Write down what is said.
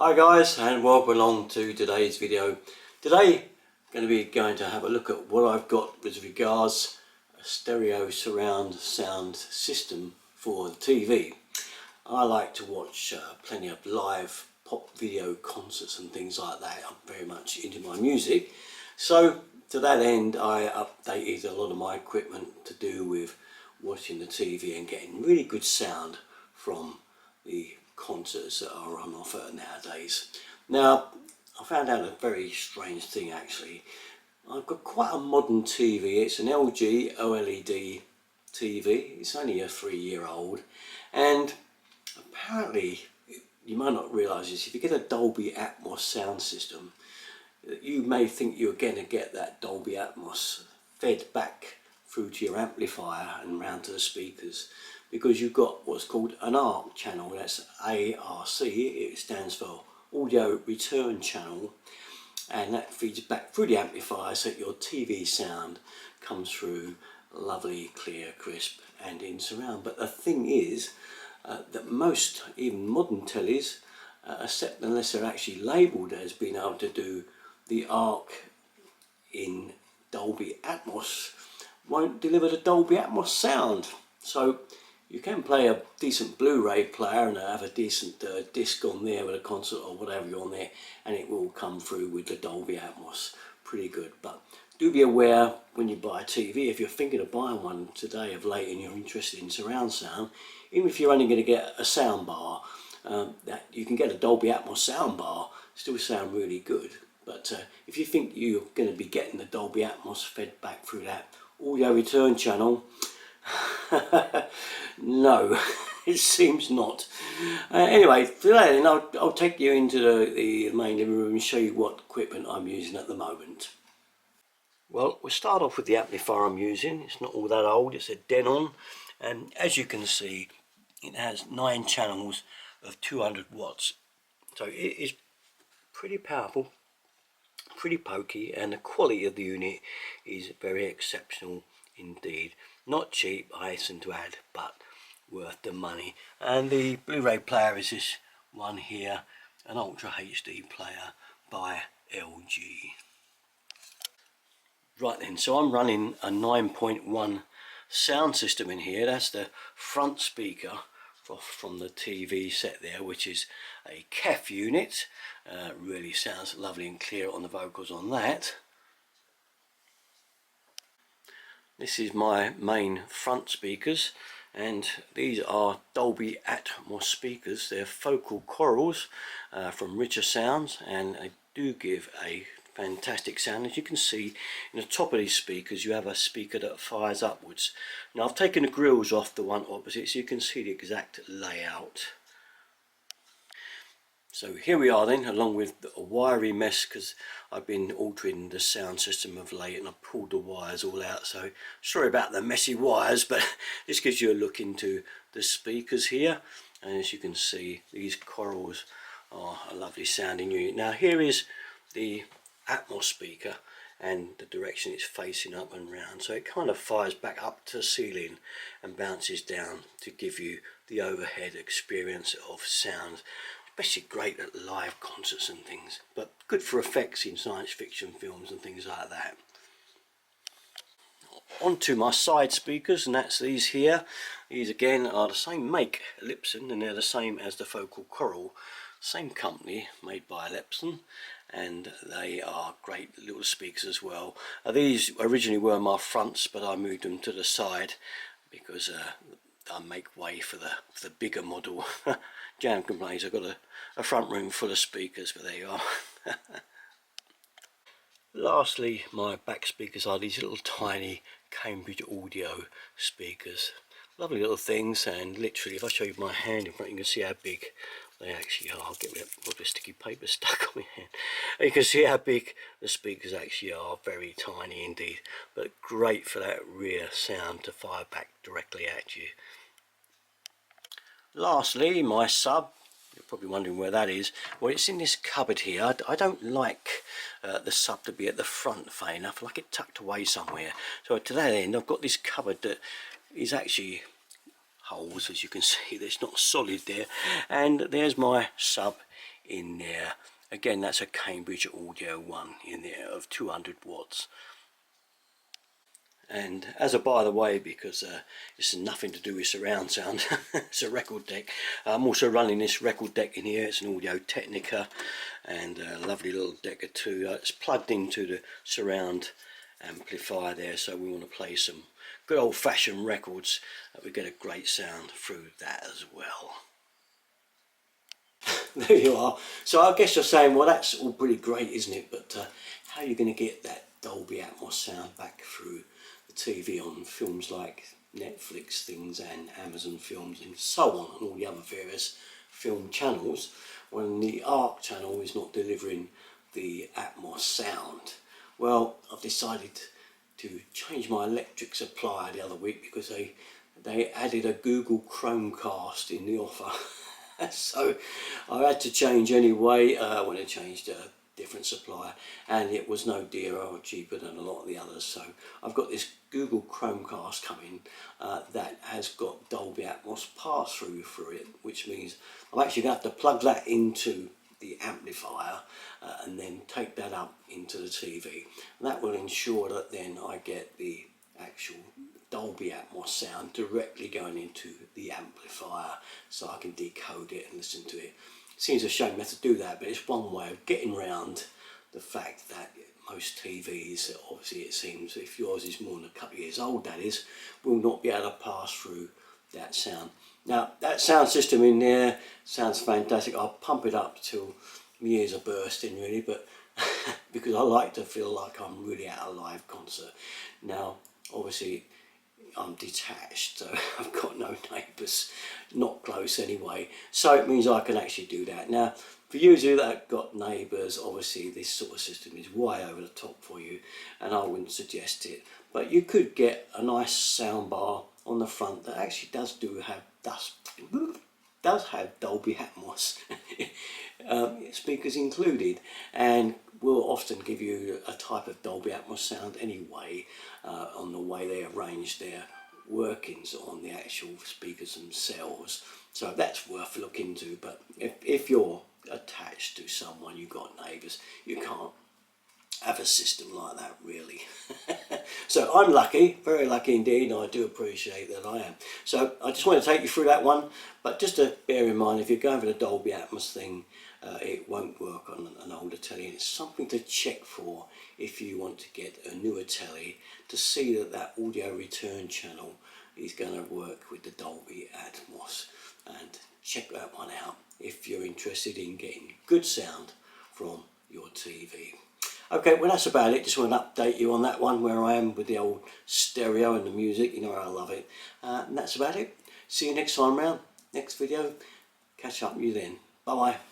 Hi guys, and welcome along to today's video. Today I'm going to have a look at what I've got with regards a stereo surround sound system for the TV. I like to watch plenty of live pop video concerts and things like that. I'm very much into my music, so to that end I updated a lot of my equipment to do with watching the TV and getting really good sound from the concerts that are on offer nowadays. Now, I found out a very strange thing actually. I've got quite a modern TV. It's an LG OLED TV. It's only a 3-year-old, and apparently, you might not realise this, if you get a Dolby Atmos sound system, you may think you're going to get that Dolby Atmos fed back through to your amplifier and round to the speakers, because you've got what's called an ARC channel. That's ARC. It stands for audio return channel, and that feeds back through the amplifier so that your TV sound comes through lovely, clear, crisp and in surround. But the thing is that most, even modern tellies, except unless they're actually labelled as being able to do the ARC in Dolby Atmos, won't deliver the Dolby Atmos sound. So you can play a decent Blu-ray player and have a decent disc on there with a concert or whatever you're on there, and it will come through with the Dolby Atmos pretty good. But do be aware when you buy a TV, if you're thinking of buying one today of late and you're interested in surround sound, even if you're only going to get a sound bar, that you can get a Dolby Atmos sound bar, still sound really good. But if you think you're going to be getting the Dolby Atmos fed back through that audio return channel, no, it seems not. Anyway, today then I'll take you into the main living room and show you what equipment I'm using at the moment. Well, we'll start off with the amplifier I'm using. It's not all that old, it's a Denon, and as you can see it has 9 channels of 200 watts. So it is pretty powerful, pretty pokey, and the quality of the unit is very exceptional indeed. Not cheap, I hasten to add, but worth the money. And the Blu-ray player is this one here, an Ultra HD player by LG. Right then, so I'm running a 9.1 sound system in here. That's the front speaker from the TV set there, which is a KEF unit. Really sounds lovely and clear on the vocals on that. This is my main front speakers, and these are Dolby Atmos speakers. They're focal corals from Richer Sounds, and they do give a fantastic sound. As you can see in the top of these speakers, you have a speaker that fires upwards. Now I've taken the grills off the one opposite so you can see the exact layout. So here we are then, along with a wiry mess, because I've been altering the sound system of late and I've pulled the wires all out, so sorry about the messy wires, but this gives you a look into the speakers here. And as you can see, these corals are a lovely sounding unit. Now here is the Atmos speaker, and the direction it's facing up and round, so it kind of fires back up to the ceiling and bounces down to give you the overhead experience of sound. Especially great at live concerts and things, but good for effects in science fiction films and things like that. Onto my side speakers, and that's these here. These again are the same make, Ellipson, and they're the same as the focal coral, same company, made by Ellipson, and they are great little speakers as well. These originally were my fronts, but I moved them to the side because I make way for the bigger model. Jam complains I've got a front room full of speakers, but there you are. Lastly, my back speakers are these little tiny Cambridge Audio speakers. Lovely little things, and literally if I show you my hand in front you can see how big they actually are. I'll get rid of all the sticky paper stuck on my hand. You can see how big the speakers actually are, very tiny indeed, but great for that rear sound to fire back directly at you. Lastly, my sub, you're probably wondering where that is. Well, it's in this cupboard here. I don't like the sub to be at the front, funny enough. I like it tucked away somewhere. So to that end, I've got this cupboard that is actually holes, as you can see. There's not solid there, and there's my sub in there. Again, that's a Cambridge Audio one in there of 200 watts. And as a by the way, because it's nothing to do with surround sound, it's a record deck. I'm also running this record deck in here. It's an Audio Technica, and a lovely little deck of two. It's plugged into the surround amplifier there, so we want to play some good old-fashioned records. We get a great sound through that as well. There you are. So I guess you're saying, well, that's all pretty great, isn't it? But how are you going to get that Dolby Atmos sound back through the TV on films like Netflix things and Amazon Films and so on, and all the other various film channels, when the ARC channel is not delivering the Atmos sound? Well, I've decided to change my electric supplier the other week because they added a Google Chromecast in the offer. So I had to change anyway when I changed a different supplier, and it was no dearer or cheaper than a lot of the others. So I've got this Google Chromecast coming that has got Dolby Atmos pass through it, which means I'm actually going to have to plug that into the amplifier and then take that up into the TV. And that will ensure that then I get the actual Dolby Atmos sound directly going into the amplifier, so I can decode it and listen to it. Seems a shame we have to do that, but it's one way of getting around the fact that most TVs, obviously it seems, if yours is more than a couple of years old that is, will not be able to pass through that sound. Now that sound system in there sounds fantastic. I'll pump it up till my ears are bursting really, but because I like to feel like I'm really at a live concert. Now obviously I'm detached, so I've got no neighbours, not close anyway, so it means I can actually do that. Now for you that have got neighbours, obviously this sort of system is way over the top for you and I wouldn't suggest it, but you could get a nice sound bar on the front that actually does have Dolby Atmos speakers included, and will often give you a type of Dolby Atmos sound anyway on the way they arrange their workings on the actual speakers themselves. So that's worth looking into. But if you're attached to someone, you've got neighbours, you can't have a system like that really. So I'm lucky, very lucky indeed, and I do appreciate that I am. So I just want to take you through that one, but just to bear in mind, if you're going for the Dolby Atmos thing, it won't work on an older telly, and it's something to check for if you want to get a newer telly, to see that that audio return channel is going to work with the Dolby Atmos, and check that one out if you're interested in getting good sound from your TV. Okay, well that's about it. Just want to update you on that one, where I am with the old stereo and the music. You know I love it. And that's about it. See you next time round, next video. Catch up with you then. Bye bye.